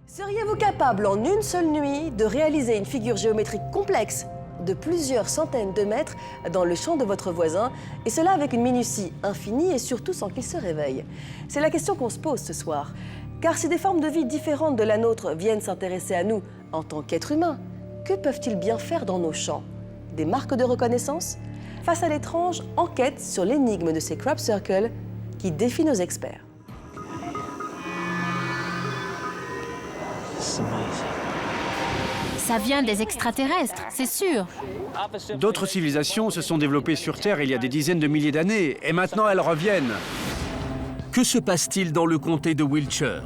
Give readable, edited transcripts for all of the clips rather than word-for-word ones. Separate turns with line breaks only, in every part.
Seriez-vous capable en une seule nuit de réaliser une figure géométrique complexe de plusieurs centaines de mètres dans le champ de votre voisin, et cela avec une minutie infinie et surtout sans qu'il se réveille? C'est la question qu'on se pose ce soir. Car si des formes de vie différentes de la nôtre viennent s'intéresser à nous en tant qu'êtres humains, que peuvent-ils bien faire dans nos champs? Des marques de reconnaissance? Face à l'étrange, enquête sur l'énigme de ces crop circles qui défie nos experts.
Ça vient des extraterrestres, c'est sûr.
D'autres civilisations se sont développées sur Terre il y a des dizaines de milliers d'années, et maintenant elles reviennent.
Que se passe-t-il dans le comté de Wiltshire?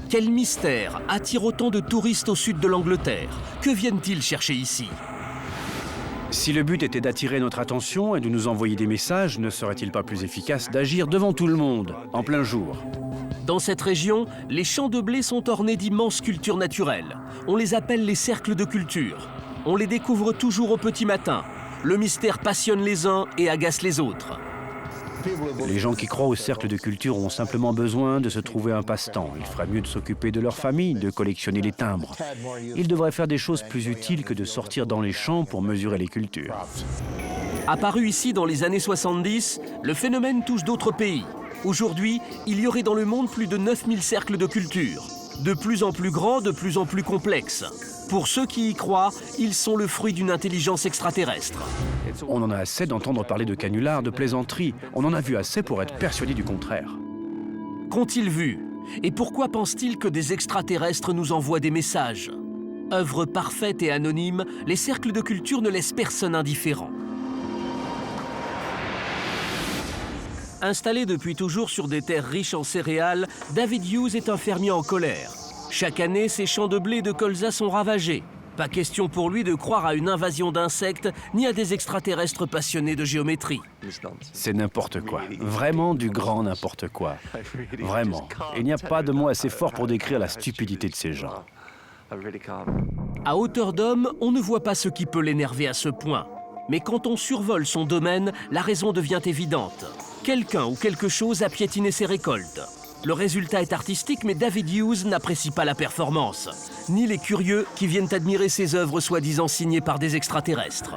Quel mystère attire autant de touristes au sud de l'Angleterre? Que viennent-ils chercher ici?
Si le but était d'attirer notre attention et de nous envoyer des messages, ne serait-il pas plus efficace d'agir devant tout le monde, en plein jour?
Dans cette région, les champs de blé sont ornés d'immenses cultures naturelles. On les appelle les cercles de culture. On les découvre toujours au petit matin. Le mystère passionne les uns et agace les autres.
Les gens qui croient au cercle de culture ont simplement besoin de se trouver un passe-temps. Il ferait mieux de s'occuper de leur famille, de collectionner les timbres. Ils devraient faire des choses plus utiles que de sortir dans les champs pour mesurer les cultures.
Apparu ici dans les années 70, le phénomène touche d'autres pays. Aujourd'hui, il y aurait dans le monde plus de 9000 cercles de culture. De plus en plus grands, de plus en plus complexes. Pour ceux qui y croient, ils sont le fruit d'une intelligence extraterrestre.
On en a assez d'entendre parler de canulars, de plaisanteries. On en a vu assez pour être persuadé du contraire.
Qu'ont-ils vu? Et pourquoi pensent-ils que des extraterrestres nous envoient des messages? Œuvre parfaite et anonyme, les cercles de culture ne laissent personne indifférent. Installé depuis toujours sur des terres riches en céréales, David Hughes est un fermier en colère. Chaque année, ses champs de blé et de colza sont ravagés. Pas question pour lui de croire à une invasion d'insectes ni à des extraterrestres passionnés de géométrie.
C'est n'importe quoi. Vraiment du grand n'importe quoi. Vraiment. Il n'y a pas de mot assez fort pour décrire la stupidité de ces gens.
À hauteur d'homme, on ne voit pas ce qui peut l'énerver à ce point. Mais quand on survole son domaine, la raison devient évidente. Quelqu'un ou quelque chose a piétiné ses récoltes. Le résultat est artistique, mais David Hughes n'apprécie pas la performance, ni les curieux qui viennent admirer ses œuvres soi-disant signées par des extraterrestres.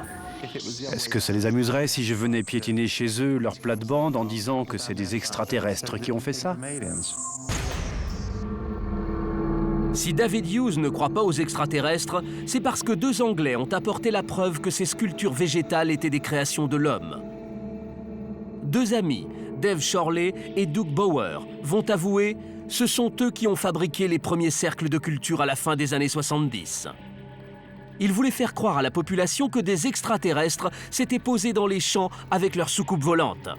Est-ce que ça les amuserait si je venais piétiner chez eux leur plate-bande en disant que c'est des extraterrestres qui ont fait ça?
Si David Hughes ne croit pas aux extraterrestres, c'est parce que deux Anglais ont apporté la preuve que ces sculptures végétales étaient des créations de l'homme. Deux amis, Dave Shorley et Doug Bower, vont avouer « ce sont eux qui ont fabriqué les premiers cercles de culture à la fin des années 70 ». Ils voulaient faire croire à la population que des extraterrestres s'étaient posés dans les champs avec leurs soucoupes volantes.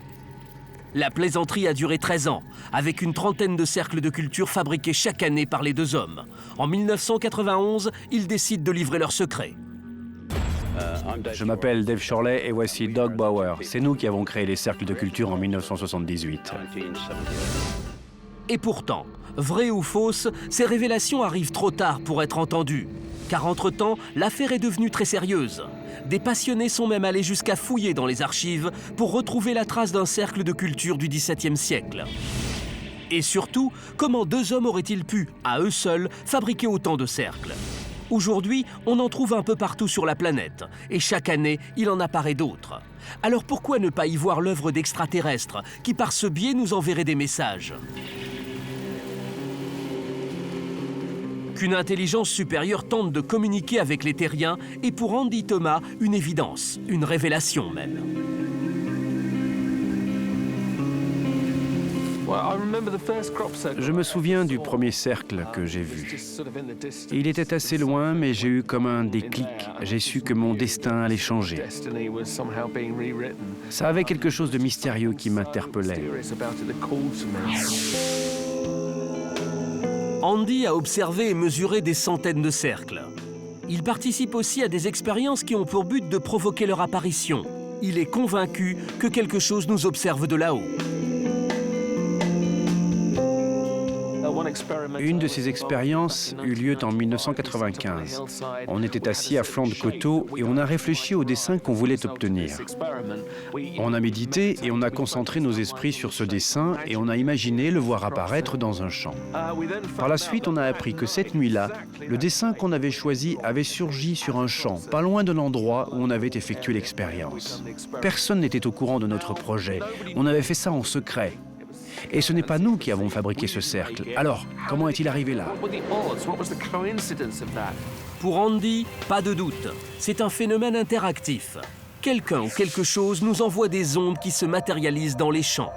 La plaisanterie a duré 13 ans, avec une trentaine de cercles de culture fabriqués chaque année par les deux hommes. En 1991, ils décident de livrer leurs secrets.
Je m'appelle Dave Shorley et voici Doug Bower. C'est nous qui avons créé les cercles de culture en 1978.
Et pourtant, vraies ou fausses, ces révélations arrivent trop tard pour être entendues. Car entre-temps, l'affaire est devenue très sérieuse. Des passionnés sont même allés jusqu'à fouiller dans les archives pour retrouver la trace d'un cercle de culture du XVIIe siècle. Et surtout, comment deux hommes auraient-ils pu, à eux seuls, fabriquer autant de cercles? Aujourd'hui, on en trouve un peu partout sur la planète, et chaque année, il en apparaît d'autres. Alors pourquoi ne pas y voir l'œuvre d'extraterrestres qui, par ce biais, nous enverraient des messages? Qu'une intelligence supérieure tente de communiquer avec les terriens est pour Andy Thomas une évidence, une révélation même.
Je me souviens du premier cercle que j'ai vu. Il était assez loin, mais j'ai eu comme un déclic. J'ai su que mon destin allait changer. Ça avait quelque chose de mystérieux qui m'interpellait.
Andy a observé et mesuré des centaines de cercles. Il participe aussi à des expériences qui ont pour but de provoquer leur apparition. Il est convaincu que quelque chose nous observe de là-haut.
Une de ces expériences eut lieu en 1995. On était assis à flanc de coteau et on a réfléchi au dessin qu'on voulait obtenir. On a médité et on a concentré nos esprits sur ce dessin et on a imaginé le voir apparaître dans un champ. Par la suite, on a appris que cette nuit-là, le dessin qu'on avait choisi avait surgi sur un champ, pas loin de l'endroit où on avait effectué l'expérience. Personne n'était au courant de notre projet. On avait fait ça en secret. Et ce n'est pas nous qui avons fabriqué ce cercle. Alors, comment est-il arrivé là?
Pour Andy, pas de doute, c'est un phénomène interactif. Quelqu'un ou quelque chose nous envoie des ondes qui se matérialisent dans les champs.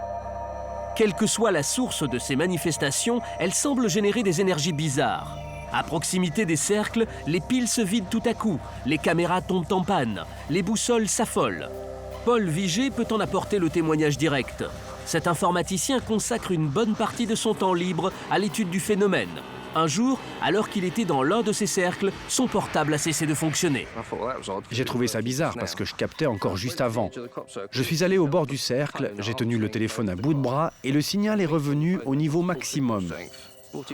Quelle que soit la source de ces manifestations, elles semblent générer des énergies bizarres. À proximité des cercles, les piles se vident tout à coup, les caméras tombent en panne, les boussoles s'affolent. Paul Vigé peut en apporter le témoignage direct. Cet informaticien consacre une bonne partie de son temps libre à l'étude du phénomène. Un jour, alors qu'il était dans l'un de ces cercles, son portable a cessé de fonctionner.
J'ai trouvé ça bizarre parce que je captais encore juste avant. Je suis allé au bord du cercle, j'ai tenu le téléphone à bout de bras et le signal est revenu au niveau maximum.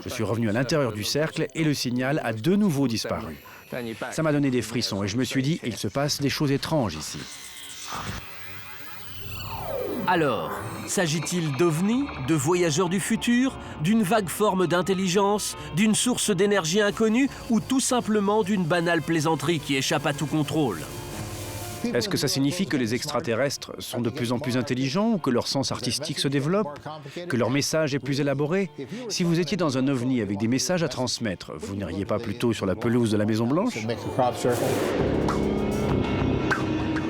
Je suis revenu à l'intérieur du cercle et le signal a de nouveau disparu. Ça m'a donné des frissons et je me suis dit, il se passe des choses étranges ici.
Alors, s'agit-il d'ovnis, de voyageurs du futur, d'une vague forme d'intelligence, d'une source d'énergie inconnue ou tout simplement d'une banale plaisanterie qui échappe à tout contrôle?
Est-ce que ça signifie que les extraterrestres sont de plus en plus intelligents ou que leur sens artistique se développe, que leur message est plus élaboré? Si vous étiez dans un ovni avec des messages à transmettre, vous n'iriez pas plutôt sur la pelouse de la Maison-Blanche?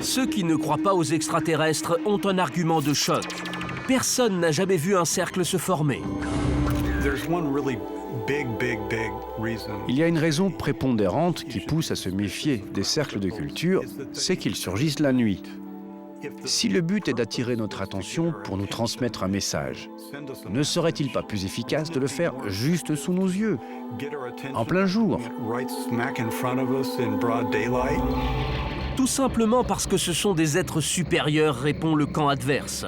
Ceux qui ne croient pas aux extraterrestres ont un argument de choc. Personne n'a jamais vu un cercle se former.
Il y a une raison prépondérante qui pousse à se méfier des cercles de culture, c'est qu'ils surgissent la nuit. Si le but est d'attirer notre attention pour nous transmettre un message, ne serait-il pas plus efficace de le faire juste sous nos yeux, en plein jour?
Tout simplement parce que ce sont des êtres supérieurs, répond le camp adverse,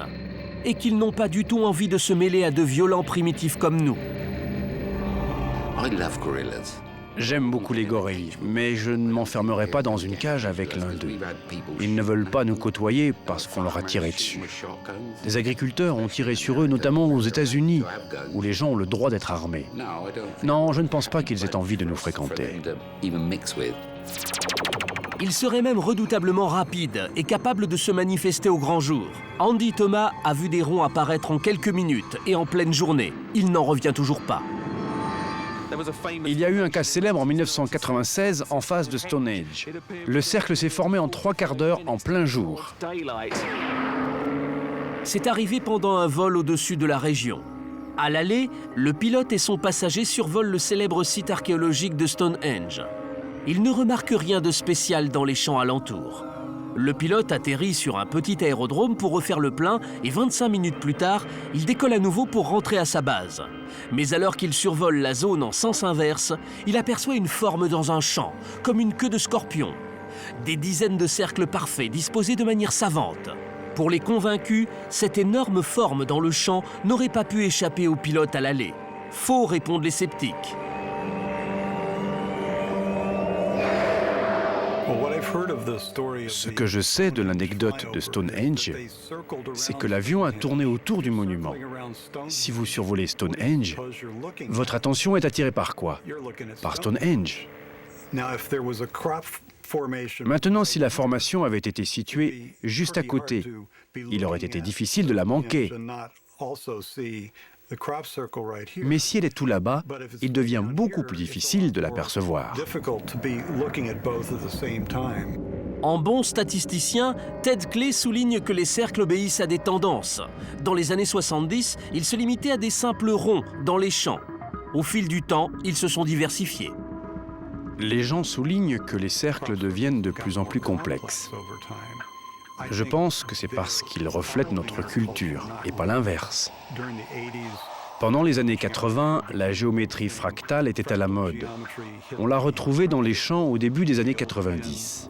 et qu'ils n'ont pas du tout envie de se mêler à de violents primitifs comme nous.
J'aime beaucoup les gorilles, mais je ne m'enfermerai pas dans une cage avec l'un d'eux. Ils ne veulent pas nous côtoyer parce qu'on leur a tiré dessus. Des agriculteurs ont tiré sur eux, notamment aux États-Unis, où les gens ont le droit d'être armés. Non, je ne pense pas qu'ils aient envie de nous fréquenter.
Il serait même redoutablement rapide et capable de se manifester au grand jour. Andy Thomas a vu des ronds apparaître en quelques minutes et en pleine journée. Il n'en revient toujours pas.
Il y a eu un cas célèbre en 1996 en face de Stonehenge. Le cercle s'est formé en 3/4 d'heure en plein jour.
C'est arrivé pendant un vol au-dessus de la région. À l'aller, le pilote et son passager survolent le célèbre site archéologique de Stonehenge. Il ne remarque rien de spécial dans les champs alentours. Le pilote atterrit sur un petit aérodrome pour refaire le plein et 25 minutes plus tard, il décolle à nouveau pour rentrer à sa base. Mais alors qu'il survole la zone en sens inverse, il aperçoit une forme dans un champ, comme une queue de scorpion. Des dizaines de cercles parfaits disposés de manière savante. Pour les convaincus, cette énorme forme dans le champ n'aurait pas pu échapper au pilote à l'aller. Faux, répondent les sceptiques.
Ce que je sais de l'anecdote de Stonehenge, c'est que l'avion a tourné autour du monument. Si vous survolez Stonehenge, votre attention est attirée par quoi? Par Stonehenge. Maintenant, si la formation avait été située juste à côté, il aurait été difficile de la manquer. Mais si elle est tout là-bas, il devient beaucoup plus difficile de l'apercevoir.
En bon statisticien, Ted Clay souligne que les cercles obéissent à des tendances. Dans les années 70, ils se limitaient à des simples ronds dans les champs. Au fil du temps, ils se sont diversifiés.
Les gens soulignent que les cercles deviennent de plus en plus complexes. Je pense que c'est parce qu'ils reflètent notre culture, et pas l'inverse. Pendant les années 80, la géométrie fractale était à la mode. On l'a retrouvée dans les champs au début des années 90.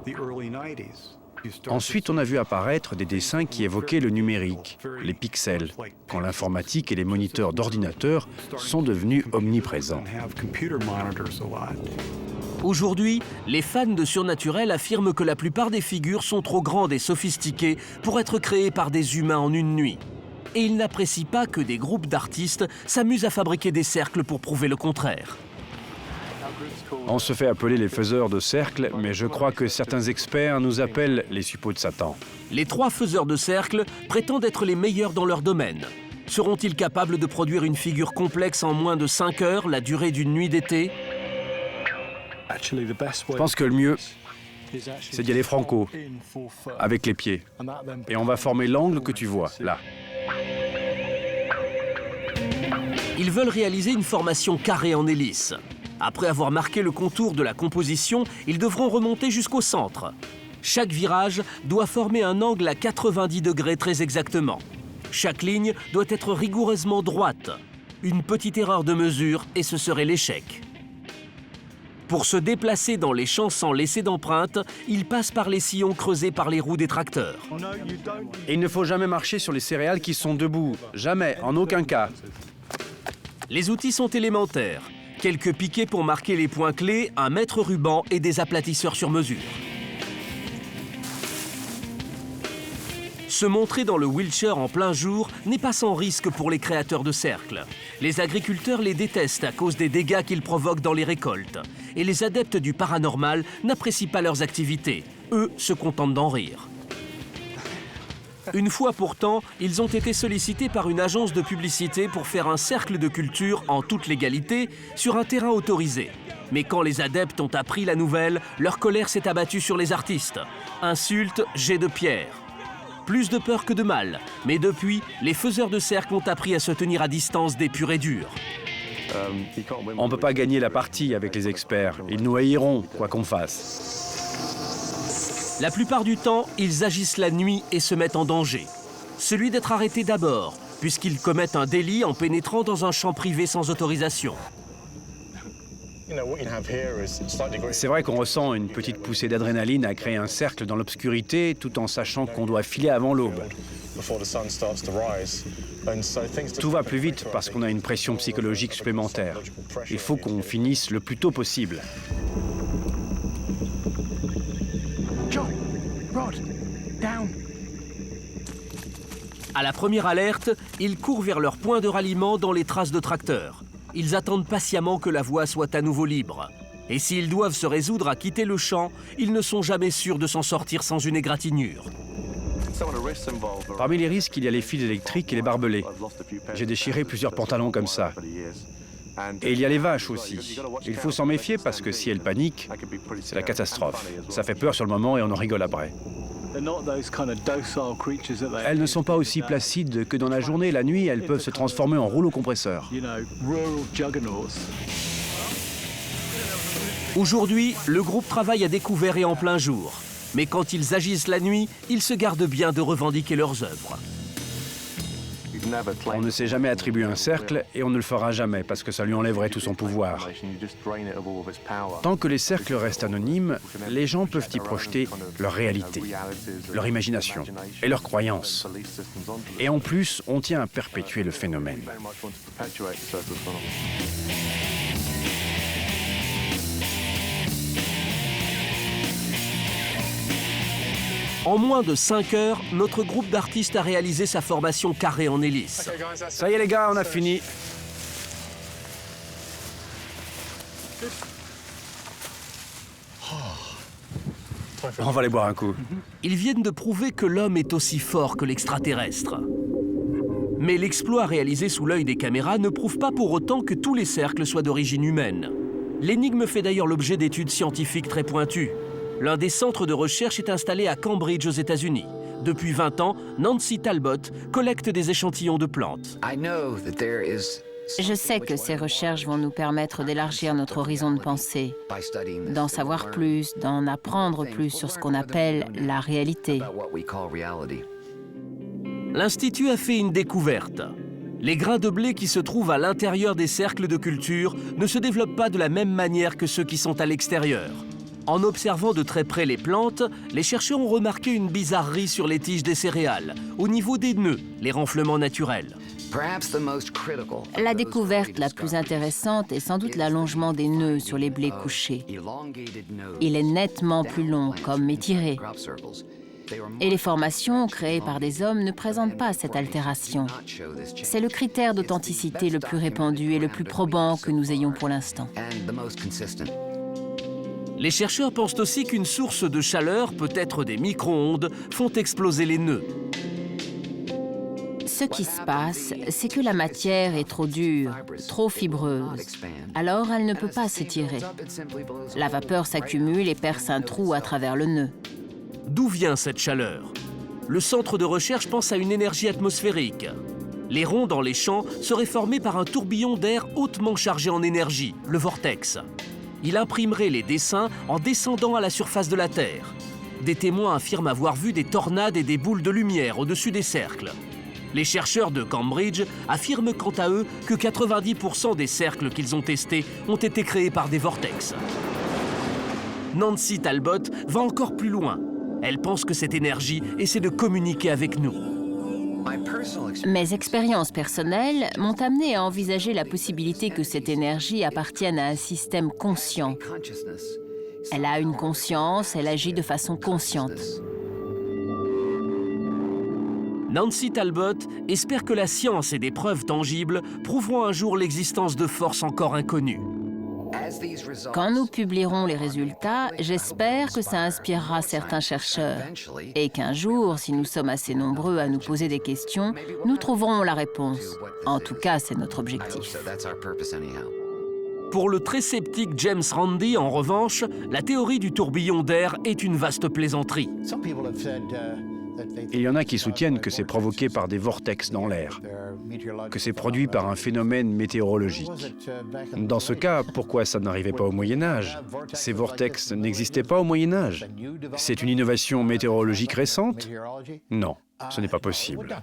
Ensuite, on a vu apparaître des dessins qui évoquaient le numérique, les pixels, quand l'informatique et les moniteurs d'ordinateur sont devenus omniprésents.
Aujourd'hui, les fans de surnaturel affirment que la plupart des figures sont trop grandes et sophistiquées pour être créées par des humains en une nuit. Et ils n'apprécient pas que des groupes d'artistes s'amusent à fabriquer des cercles pour prouver le contraire.
On se fait appeler les faiseurs de cercles, mais je crois que certains experts nous appellent les suppôts de Satan.
Les 3 faiseurs de cercles prétendent être les meilleurs dans leur domaine. Seront-ils capables de produire une figure complexe en moins de 5 heures, la durée d'une nuit d'été ?
Je pense que le mieux, c'est d'y aller franco, avec les pieds. Et on va former l'angle que tu vois, là.
Ils veulent réaliser une formation carrée en hélice. Après avoir marqué le contour de la composition, ils devront remonter jusqu'au centre. Chaque virage doit former un angle à 90 degrés très exactement. Chaque ligne doit être rigoureusement droite. Une petite erreur de mesure et ce serait l'échec. Pour se déplacer dans les champs sans laisser d'empreinte, ils passent par les sillons creusés par les roues des tracteurs.
Et il ne faut jamais marcher sur les céréales qui sont debout. Jamais, en aucun cas.
Les outils sont élémentaires. Quelques piquets pour marquer les points clés, un mètre-ruban et des aplatisseurs sur mesure. Se montrer dans le wheelchair en plein jour n'est pas sans risque pour les créateurs de cercles. Les agriculteurs les détestent à cause des dégâts qu'ils provoquent dans les récoltes. Et les adeptes du paranormal n'apprécient pas leurs activités. Eux se contentent d'en rire. Une fois pourtant, ils ont été sollicités par une agence de publicité pour faire un cercle de culture en toute légalité sur un terrain autorisé. Mais quand les adeptes ont appris la nouvelle, leur colère s'est abattue sur les artistes. Insultes, jets de pierre. Plus de peur que de mal. Mais depuis, les faiseurs de cercles ont appris à se tenir à distance des purs et durs.
On ne peut pas gagner la partie avec les experts. Ils nous haïront, quoi qu'on fasse.
La plupart du temps, ils agissent la nuit et se mettent en danger. Celui d'être arrêté d'abord, puisqu'ils commettent un délit en pénétrant dans un champ privé sans autorisation.
C'est vrai qu'on ressent une petite poussée d'adrénaline à créer un cercle dans l'obscurité tout en sachant qu'on doit filer avant l'aube. Tout va plus vite parce qu'on a une pression psychologique supplémentaire. Il faut qu'on finisse le plus tôt possible.
À la première alerte, ils courent vers leur point de ralliement dans les traces de tracteurs. Ils attendent patiemment que la voie soit à nouveau libre. Et s'ils doivent se résoudre à quitter le champ, ils ne sont jamais sûrs de s'en sortir sans une égratignure.
Parmi les risques, il y a les fils électriques et les barbelés. J'ai déchiré plusieurs pantalons comme ça. Et il y a les vaches aussi. Il faut s'en méfier parce que si elles paniquent, c'est la catastrophe. Ça fait peur sur le moment et on en rigole après. Elles ne sont pas aussi placides que dans la journée. La nuit, elles peuvent se transformer en rouleau compresseur.
Aujourd'hui, le groupe travaille à découvert et en plein jour. Mais quand ils agissent la nuit, ils se gardent bien de revendiquer leurs œuvres.
On ne s'est jamais attribué un cercle et on ne le fera jamais parce que ça lui enlèverait tout son pouvoir. Tant que les cercles restent anonymes, les gens peuvent y projeter leur réalité, leur imagination et leurs croyances. Et en plus, on tient à perpétuer le phénomène.
En moins de 5 heures, notre groupe d'artistes a réalisé sa formation carrée en hélice.
Ça y est les gars, on a fini. On va aller boire un coup.
Ils viennent de prouver que l'homme est aussi fort que l'extraterrestre. Mais l'exploit réalisé sous l'œil des caméras ne prouve pas pour autant que tous les cercles soient d'origine humaine. L'énigme fait d'ailleurs l'objet d'études scientifiques très pointues. L'un des centres de recherche est installé à Cambridge aux États-Unis. Depuis 20 ans, Nancy Talbot collecte des échantillons de plantes.
Je sais que ces recherches vont nous permettre d'élargir notre horizon de pensée, d'en savoir plus, d'en apprendre plus sur ce qu'on appelle la réalité.
L'Institut a fait une découverte. Les grains de blé qui se trouvent à l'intérieur des cercles de culture ne se développent pas de la même manière que ceux qui sont à l'extérieur. En observant de très près les plantes, les chercheurs ont remarqué une bizarrerie sur les tiges des céréales, au niveau des nœuds, les renflements naturels.
La découverte la plus intéressante est sans doute l'allongement des nœuds sur les blés couchés. Il est nettement plus long, comme étiré. Et les formations créées par des hommes ne présentent pas cette altération. C'est le critère d'authenticité le plus répandu et le plus probant que nous ayons pour l'instant.
Les chercheurs pensent aussi qu'une source de chaleur, peut-être des micro-ondes, font exploser les nœuds.
Ce qui se passe, c'est que la matière est trop dure, trop fibreuse. Alors elle ne peut pas s'étirer. La vapeur s'accumule et perce un trou à travers le nœud.
D'où vient cette chaleur? Le centre de recherche pense à une énergie atmosphérique. Les ronds dans les champs seraient formés par un tourbillon d'air hautement chargé en énergie, le vortex. Il imprimerait les dessins en descendant à la surface de la Terre. Des témoins affirment avoir vu des tornades et des boules de lumière au-dessus des cercles. Les chercheurs de Cambridge affirment quant à eux que 90% des cercles qu'ils ont testés ont été créés par des vortex. Nancy Talbot va encore plus loin. Elle pense que cette énergie essaie de communiquer avec nous.
Mes expériences personnelles m'ont amené à envisager la possibilité que cette énergie appartienne à un système conscient. Elle a une conscience, elle agit de façon consciente.
Nancy Talbot espère que la science et des preuves tangibles prouveront un jour l'existence de forces encore inconnues.
Quand nous publierons les résultats, j'espère que ça inspirera certains chercheurs et qu'un jour, si nous sommes assez nombreux à nous poser des questions, nous trouverons la réponse. En tout cas, c'est notre objectif.
Pour le très sceptique James Randi, en revanche, la théorie du tourbillon d'air est une vaste plaisanterie.
Il y en a qui soutiennent que c'est provoqué par des vortex dans l'air, que c'est produit par un phénomène météorologique. Dans ce cas, pourquoi ça n'arrivait pas au Moyen-Âge? Ces vortex n'existaient pas au Moyen-Âge. C'est une innovation météorologique récente? Non, ce n'est pas possible.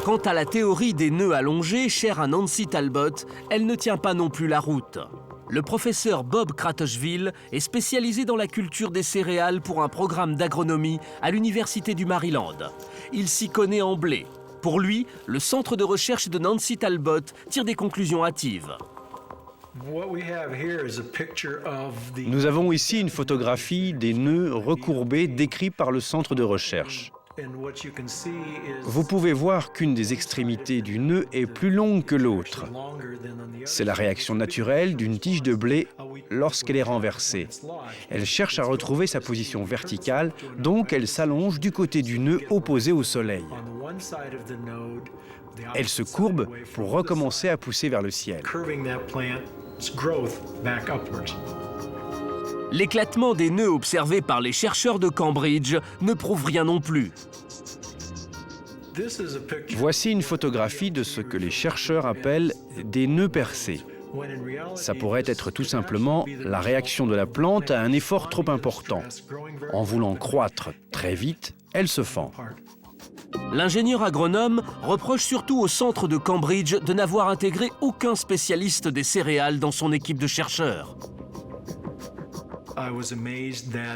Quant à la théorie des nœuds allongés, chère à Nancy Talbot, elle ne tient pas non plus la route. Le professeur Bob Kratochvil est spécialisé dans la culture des céréales pour un programme d'agronomie à l'Université du Maryland. Il s'y connaît en blé. Pour lui, le centre de recherche de Nancy Talbot tire des conclusions hâtives.
Nous avons ici une photographie des nœuds recourbés décrits par le centre de recherche. Vous pouvez voir qu'une des extrémités du nœud est plus longue que l'autre. C'est la réaction naturelle d'une tige de blé lorsqu'elle est renversée. Elle cherche à retrouver sa position verticale, donc elle s'allonge du côté du nœud opposé au soleil. Elle se courbe pour recommencer à pousser vers le ciel.
L'éclatement des nœuds observés par les chercheurs de Cambridge ne prouve rien non plus.
Voici une photographie de ce que les chercheurs appellent des nœuds percés. Ça pourrait être tout simplement la réaction de la plante à un effort trop important. En voulant croître très vite, elle se fend.
L'ingénieur agronome reproche surtout au centre de Cambridge de n'avoir intégré aucun spécialiste des céréales dans son équipe de chercheurs.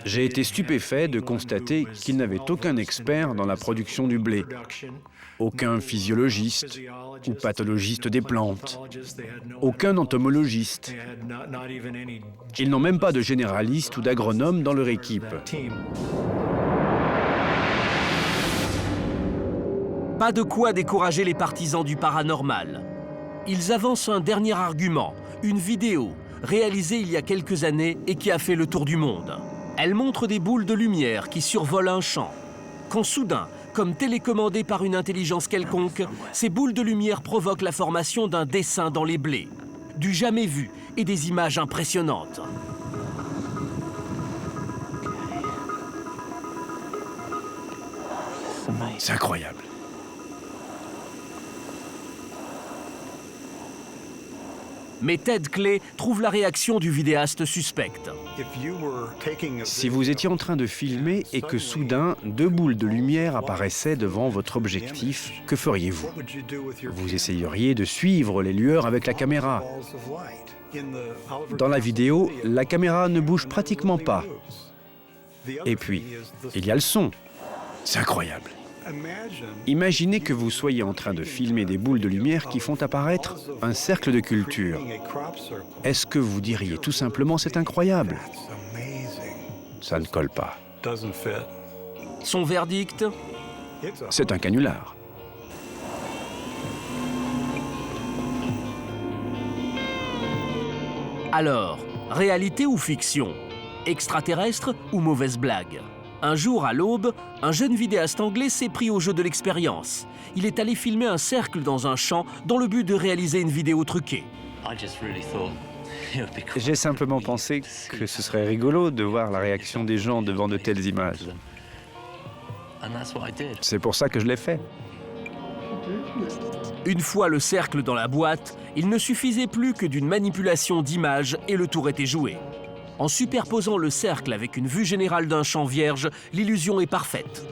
J'ai été stupéfait de constater qu'il n'avait aucun expert dans la production du blé, aucun physiologiste ou pathologiste des plantes, aucun entomologiste. Ils n'ont même pas de généraliste ou d'agronome dans leur équipe.
Pas de quoi décourager les partisans du paranormal. Ils avancent un dernier argument, une vidéo réalisée il y a quelques années et qui a fait le tour du monde. Elle montre des boules de lumière qui survolent un champ. Quand soudain, comme télécommandées par une intelligence quelconque, ces boules de lumière provoquent la formation d'un dessin dans les blés, du jamais vu et des images impressionnantes.
C'est incroyable.
Mais Ted Clay trouve la réaction du vidéaste suspecte.
Si vous étiez en train de filmer et que soudain, 2 boules de lumière apparaissaient devant votre objectif, que feriez-vous? Vous essayeriez de suivre les lueurs avec la caméra. Dans la vidéo, la caméra ne bouge pratiquement pas. Et puis, il y a le son. C'est incroyable. Imaginez que vous soyez en train de filmer des boules de lumière qui font apparaître un cercle de culture. Est-ce que vous diriez tout simplement « c'est incroyable » ? Ça ne colle pas.
Son verdict?
C'est un canular.
Alors, réalité ou fiction? Extraterrestre ou mauvaise blague? Un jour, à l'aube, un jeune vidéaste anglais s'est pris au jeu de l'expérience. Il est allé filmer un cercle dans un champ dans le but de réaliser une vidéo truquée.
J'ai simplement pensé que ce serait rigolo de voir la réaction des gens devant de telles images. C'est pour ça que je l'ai fait.
Une fois le cercle dans la boîte, il ne suffisait plus que d'une manipulation d'images et le tour était joué. En superposant le cercle avec une vue générale d'un champ vierge, l'illusion est parfaite.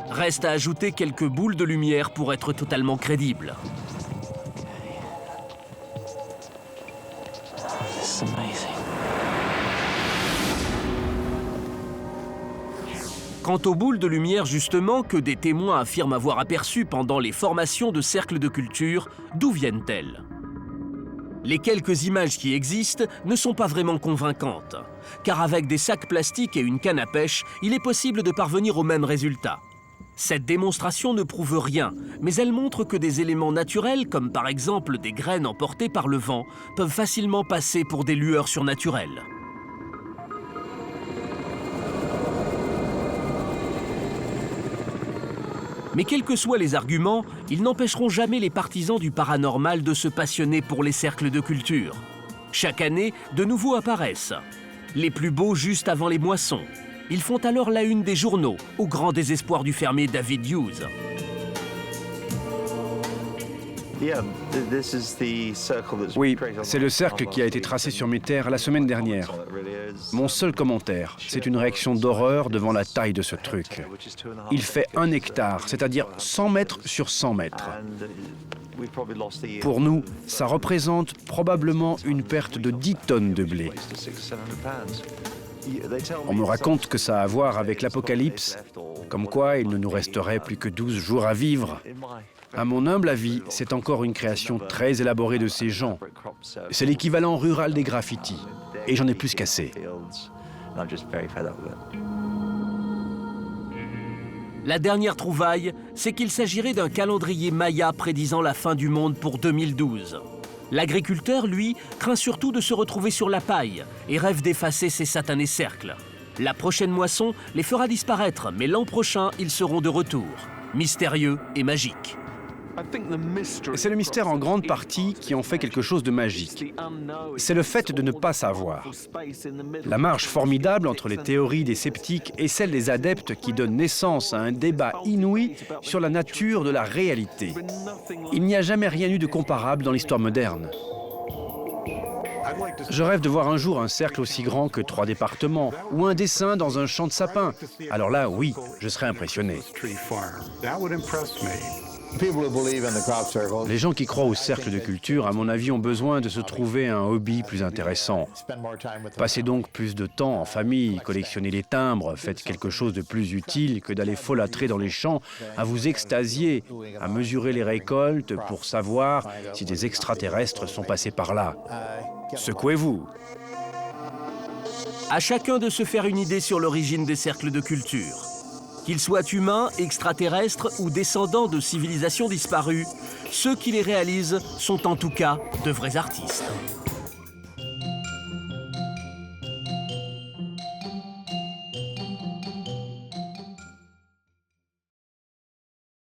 Reste à ajouter quelques boules de lumière pour être totalement crédible. Quant aux boules de lumière, justement, que des témoins affirment avoir aperçues pendant les formations de cercles de culture, d'où viennent-elles? Les quelques images qui existent ne sont pas vraiment convaincantes, car avec des sacs plastiques et une canne à pêche, il est possible de parvenir au même résultat. Cette démonstration ne prouve rien, mais elle montre que des éléments naturels, comme par exemple des graines emportées par le vent, peuvent facilement passer pour des lueurs surnaturelles. Mais quels que soient les arguments, ils n'empêcheront jamais les partisans du paranormal de se passionner pour les cercles de culture. Chaque année, de nouveaux apparaissent. Les plus beaux juste avant les moissons. Ils font alors la une des journaux, au grand désespoir du fermier David Hughes.
Oui, c'est le cercle qui a été tracé sur mes terres la semaine dernière. Mon seul commentaire, c'est une réaction d'horreur devant la taille de ce truc. Il fait 1 hectare, c'est-à-dire 100 mètres sur 100 mètres. Pour nous, ça représente probablement une perte de 10 tonnes de blé. On me raconte que ça a à voir avec l'apocalypse, comme quoi il ne nous resterait plus que 12 jours à vivre. À mon humble avis, c'est encore une création très élaborée de ces gens. C'est l'équivalent rural des graffitis. Et j'en ai plus qu'assez.
La dernière trouvaille, c'est qu'il s'agirait d'un calendrier maya prédisant la fin du monde pour 2012. L'agriculteur, lui, craint surtout de se retrouver sur la paille et rêve d'effacer ces satanés cercles. La prochaine moisson les fera disparaître, mais l'an prochain, ils seront de retour. Mystérieux et magiques.
C'est le mystère en grande partie qui en fait quelque chose de magique. C'est le fait de ne pas savoir. La marge formidable entre les théories des sceptiques et celles des adeptes qui donne naissance à un débat inouï sur la nature de la réalité. Il n'y a jamais rien eu de comparable dans l'histoire moderne. Je rêve de voir un jour un cercle aussi grand que 3 départements ou un dessin dans un champ de sapins. Alors là, oui, je serais impressionné. Les gens qui croient au cercle de culture, à mon avis, ont besoin de se trouver un hobby plus intéressant. Passez donc plus de temps en famille, collectionnez les timbres, faites quelque chose de plus utile que d'aller folâtrer dans les champs, à vous extasier, à mesurer les récoltes pour savoir si des extraterrestres sont passés par là. Secouez-vous!
À chacun de se faire une idée sur l'origine des cercles de culture. Qu'ils soient humains, extraterrestres ou descendants de civilisations disparues, ceux qui les réalisent sont en tout cas de vrais artistes.